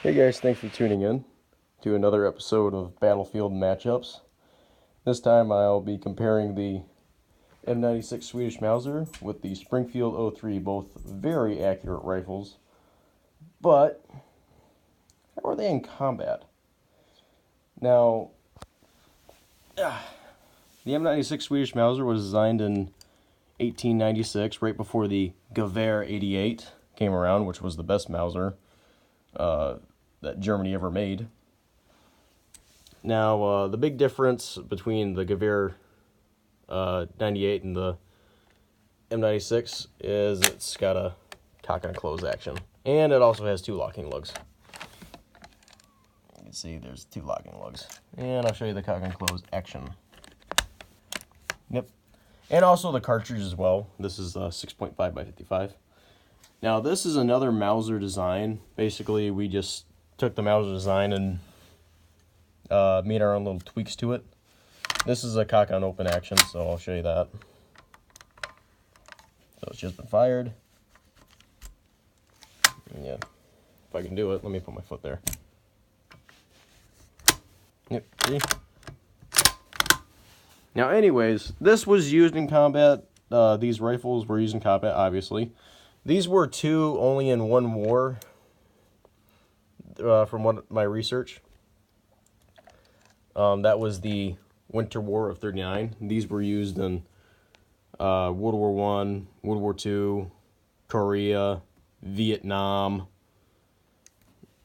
Hey guys, thanks for tuning in to another episode of Battlefield Matchups. This time I'll be comparing the M96 Swedish Mauser with the Springfield 03, both very accurate rifles. But, how are they in combat? Now, the M96 Swedish Mauser was designed in 1896, right before the Gewehr 88 came around, which was the best Mauser that Germany ever made. Now, the big difference between the Gewehr 98 and the M96 is it's got a cock and close action. And it also has two locking lugs. You can see there's two locking lugs. And I'll show you the cock and close action. Yep. And also the cartridge as well. This is 6.5 by 55. Now, this is another Mauser design. Basically, we just took the Mauser design and made our own little tweaks to it. This is a cock on open action, so I'll show you that. So it's just been fired. Yeah, if I can do it, let me put my foot there. Yep, see? Now anyways, this was used in combat. These rifles were used in combat, obviously. These were two only in one war, from what my research. That was the Winter War of '39. These were used in World War I, World War II, Korea, Vietnam.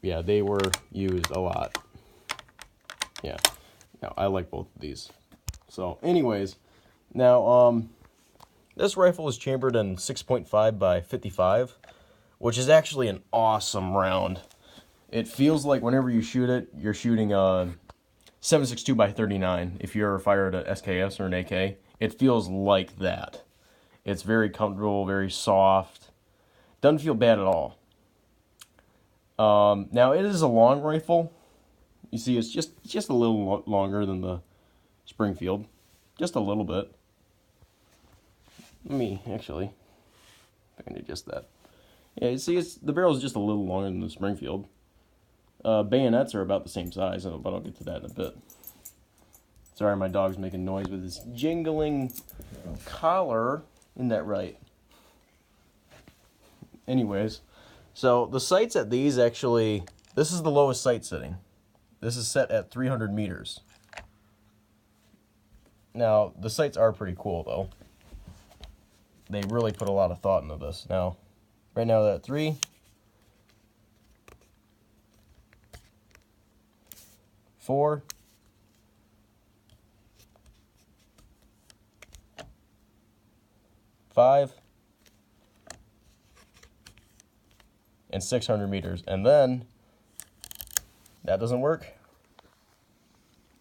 Yeah, they were used a lot. Yeah, now I like both of these. So, anyways, now this rifle is chambered in 6.5 by 55, which is actually an awesome round. It feels like whenever you shoot it, you're shooting 7.62 by 39. If you ever fired an SKS or an AK, it feels like that. It's very comfortable, very soft. Doesn't feel bad at all. Now it is a long rifle. You see, it's just a little longer than the Springfield, just a little bit. Let me actually, if I can adjust that. Yeah, you see, the barrel is just a little longer than the Springfield. Bayonets are about the same size, but I'll get to that in a bit. Sorry, my dog's making noise with his jingling collar. Isn't that right? Anyways, so the sights at these actually, this is the lowest sight setting. This is set at 300 meters. Now, the sights are pretty cool, though. They really put a lot of thought into this. Now, right now they're at 3. 4. 5. And 600 meters. And then, that doesn't work.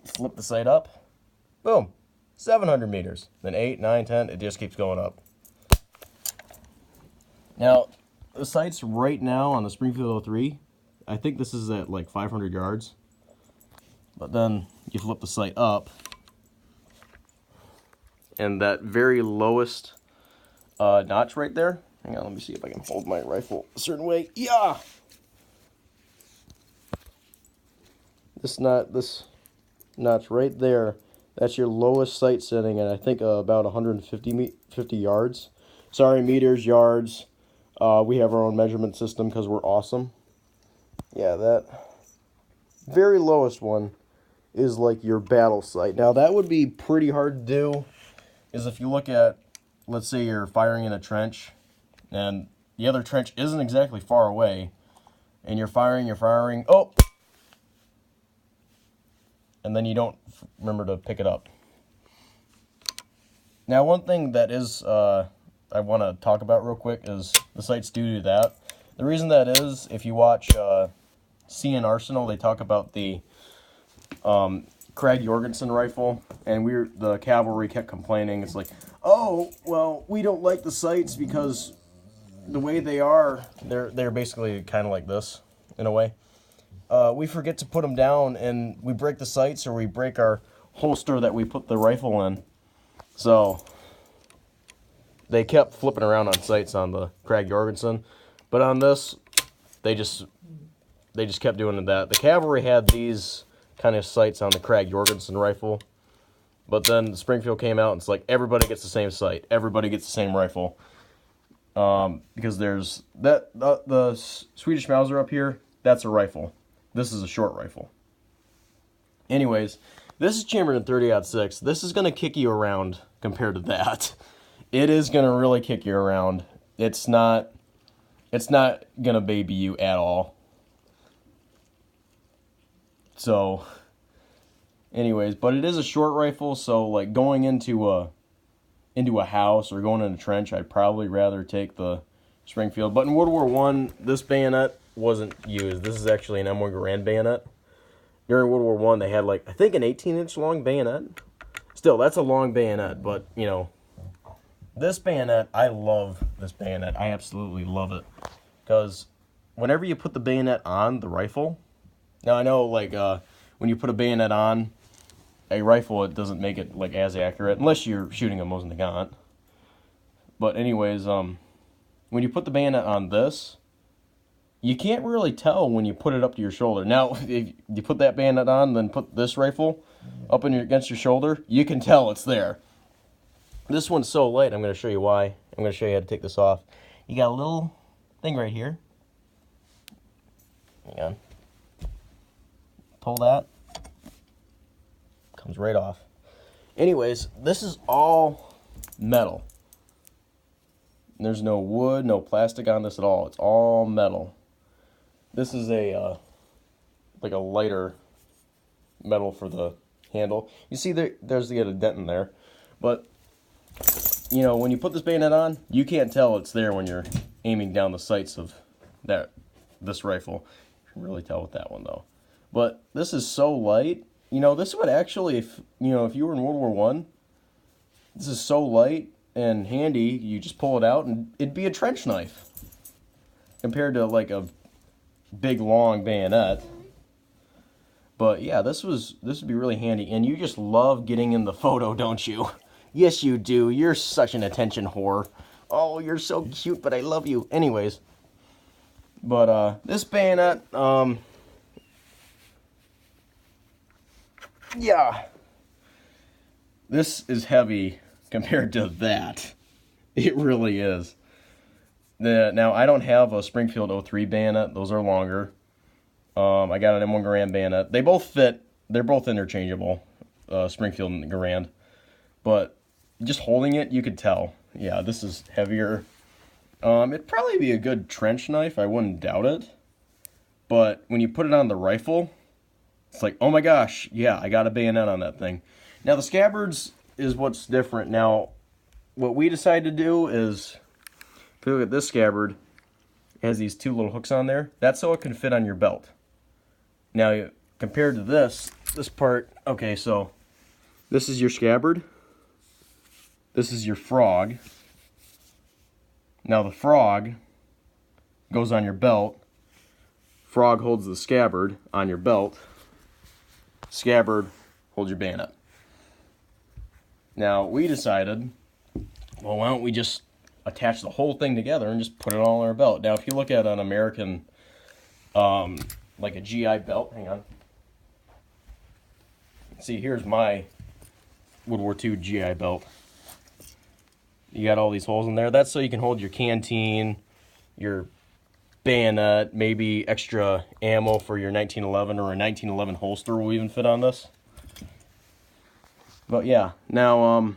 Flip the sight up. Boom. 700 meters. Then 8, 9, 10. It just keeps going up. Now, the sights right now on the Springfield 03, I think this is at like 500 yards. But then you flip the sight up, and that very lowest notch right there. Hang on, let me see if I can hold my rifle a certain way. Yeah! This notch right there, that's your lowest sight setting, and I think about 150 yards. Sorry, meters, yards. We have our own measurement system because we're awesome. Yeah, that very lowest one is like your battle sight. Now, that would be pretty hard to do, is if you look at, let's say you're firing in a trench, and the other trench isn't exactly far away, and you're firing, oh! And then you don't remember to pick it up. Now, one thing that is, I want to talk about real quick is the sights do that. The reason that is, if you watch CN Arsenal, they talk about the Krag Jorgensen rifle, and the cavalry kept complaining. It's like, oh, well, we don't like the sights because the way they are, they're basically kind of like this, in a way. We forget to put them down, and we break the sights, or we break our holster that we put the rifle in. So they kept flipping around on sights on the Krag Jorgensen, but on this, they just they just kept doing that. The cavalry had these kind of sights on the Krag Jorgensen rifle, but then Springfield came out and it's like everybody gets the same sight, everybody gets the same rifle, because there's the Swedish Mauser up here. That's a rifle. This is a short rifle. Anyways, this is chambered in 30-06. This is gonna kick you around compared to that. It is gonna really kick you around. It's not gonna baby you at all. So, anyways, but it is a short rifle, so like going into a house or going in a trench, I'd probably rather take the Springfield. But in World War I, this bayonet wasn't used. This is actually an M1 Garand bayonet. During World War I, they had like, I think an 18-inch long bayonet. Still, that's a long bayonet, but, you know, this bayonet, I love this bayonet. I absolutely love it. Because whenever you put the bayonet on the rifle, now I know, like, when you put a bayonet on a rifle, it doesn't make it, like, as accurate, unless you're shooting a Mosin Nagant. But anyways, when you put the bayonet on this, you can't really tell when you put it up to your shoulder. Now, if you put that bayonet on, then put this rifle up against your shoulder, you can tell it's there. This one's so light, I'm going to show you why. I'm going to show you how to take this off. You got a little thing right here. Hang on. Pull that. Comes right off. Anyways, this is all metal. There's no wood, no plastic on this at all. It's all metal. This is a like a lighter metal for the handle. You see there's a dent in there. But, you know, when you put this bayonet on, you can't tell it's there when you're aiming down the sights of this rifle. You can really tell with that one, though. But this is so light. You know, this would actually, if you were in World War I, this is so light and handy, you just pull it out and it'd be a trench knife. Compared to, like, a big, long bayonet. But, yeah, this would be really handy. And you just love getting in the photo, don't you? Yes, you do. You're such an attention whore. Oh, you're so cute, but I love you. Anyways. But, this bayonet, yeah. This is heavy compared to that. It really is. Now, I don't have a Springfield 03 bayonet. Those are longer. I got an M1 Garand bayonet. They both fit. They're both interchangeable, Springfield and Garand. But just holding it, you could tell. Yeah, this is heavier. It'd probably be a good trench knife. I wouldn't doubt it. But when you put it on the rifle, it's like, oh my gosh, yeah, I got a bayonet on that thing. Now, the scabbards is what's different. Now, what we decided to do is, if you look at this scabbard, it has these two little hooks on there. That's so it can fit on your belt. Now, compared to this part, okay, so this is your scabbard. This is your frog. Now, the frog goes on your belt. Frog holds the scabbard on your belt. Scabbard holds your bayonet. Now, we decided, well, why don't we just attach the whole thing together and just put it all on our belt. Now, if you look at an American, like a GI belt, hang on. See, here's my World War II GI belt. You got all these holes in there. That's so you can hold your canteen, your bayonet, maybe extra ammo for your 1911 or a 1911 holster will even fit on this. But yeah, now,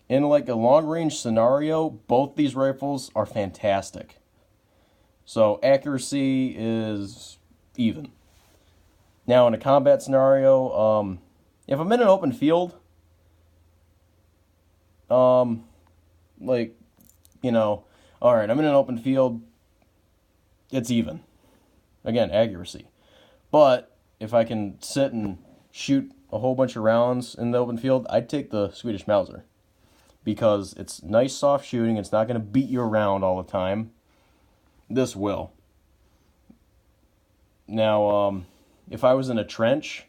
in like a long-range scenario, both these rifles are fantastic. So accuracy is even. Now in a combat scenario, if I'm in an open field, like, you know, all right, I'm in an open field, it's even. Again, accuracy. But if I can sit and shoot a whole bunch of rounds in the open field, I'd take the Swedish Mauser. Because it's nice, soft shooting. It's not going to beat you around all the time. This will. Now, if I was in a trench,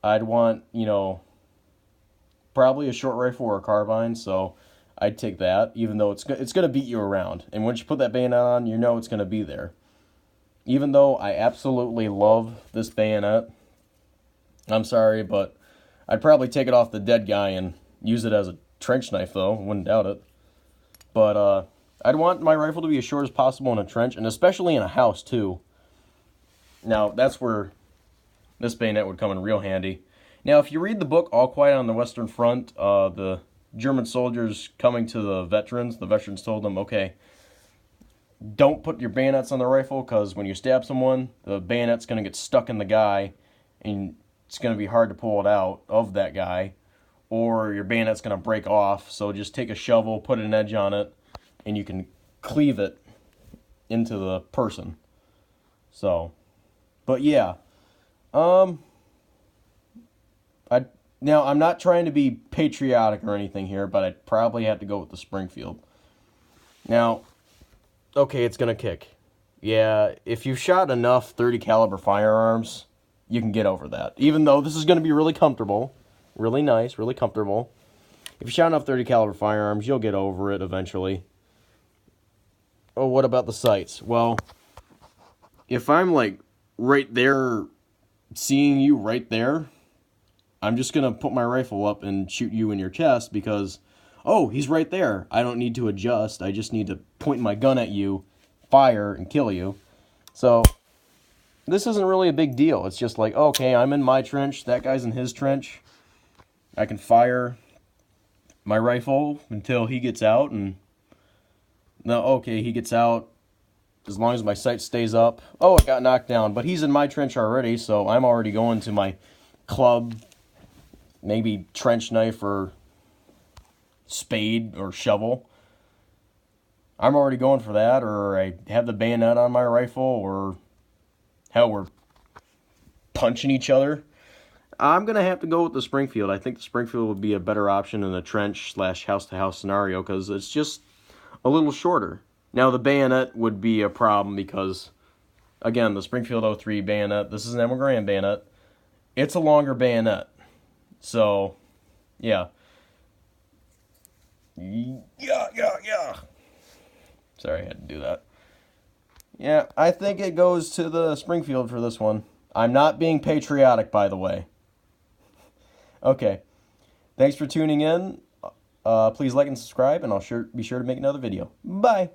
I'd want, you know, probably a short rifle or a carbine, so I'd take that, even though it's going to beat you around. And once you put that bayonet on, you know it's going to be there. even though I absolutely love this bayonet, I'm sorry, but I'd probably take it off the dead guy and use it as a trench knife, though. Wouldn't doubt it. But I'd want my rifle to be as short as possible in a trench, and especially in a house, too. Now, that's where this bayonet would come in real handy. Now, if you read the book All Quiet on the Western Front, the German soldiers coming to the veterans told them, okay, don't put your bayonets on the rifle, because when you stab someone, the bayonet's going to get stuck in the guy, and it's going to be hard to pull it out of that guy, or your bayonet's going to break off. So just take a shovel, put an edge on it, and you can cleave it into the person. So, but yeah. Now, I'm not trying to be patriotic or anything here, but I'd probably have to go with the Springfield. Now, okay, it's going to kick. Yeah, if you've shot enough 30 caliber firearms, you can get over that. Even though this is going to be really comfortable, really nice, really comfortable. If you shot enough 30 caliber firearms, you'll get over it eventually. Oh, what about the sights? Well, if I'm like right there, seeing you right there, I'm just going to put my rifle up and shoot you in your chest because, oh, he's right there. I don't need to adjust. I just need to point my gun at you, fire, and kill you. So this isn't really a big deal. It's just like, okay, I'm in my trench. That guy's in his trench. I can fire my rifle until he gets out. And no, okay, he gets out as long as my sight stays up. Oh, it got knocked down. But he's in my trench already, so I'm already going to my club, maybe trench knife or spade or shovel. I'm already going for that, or I have the bayonet on my rifle, or hell, we're punching each other. I'm going to have to go with the Springfield. I think the Springfield would be a better option in the trench / house-to-house scenario because it's just a little shorter. Now, the bayonet would be a problem because, again, the Springfield 03 bayonet, this is an Emma Graham bayonet, it's a longer bayonet. So, yeah. Yeah. Sorry, I had to do that. Yeah, I think it goes to the Springfield for this one. I'm not being patriotic, by the way. Okay. Thanks for tuning in. Please like and subscribe, and I'll be sure to make another video. Bye.